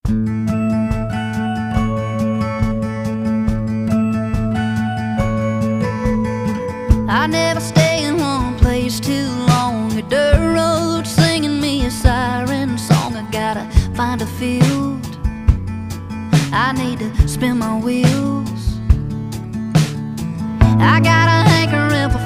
I never stay in one place too long. A dirt road singing me a siren song. I gotta find a field, I need to spin my wheels. I got a hankering for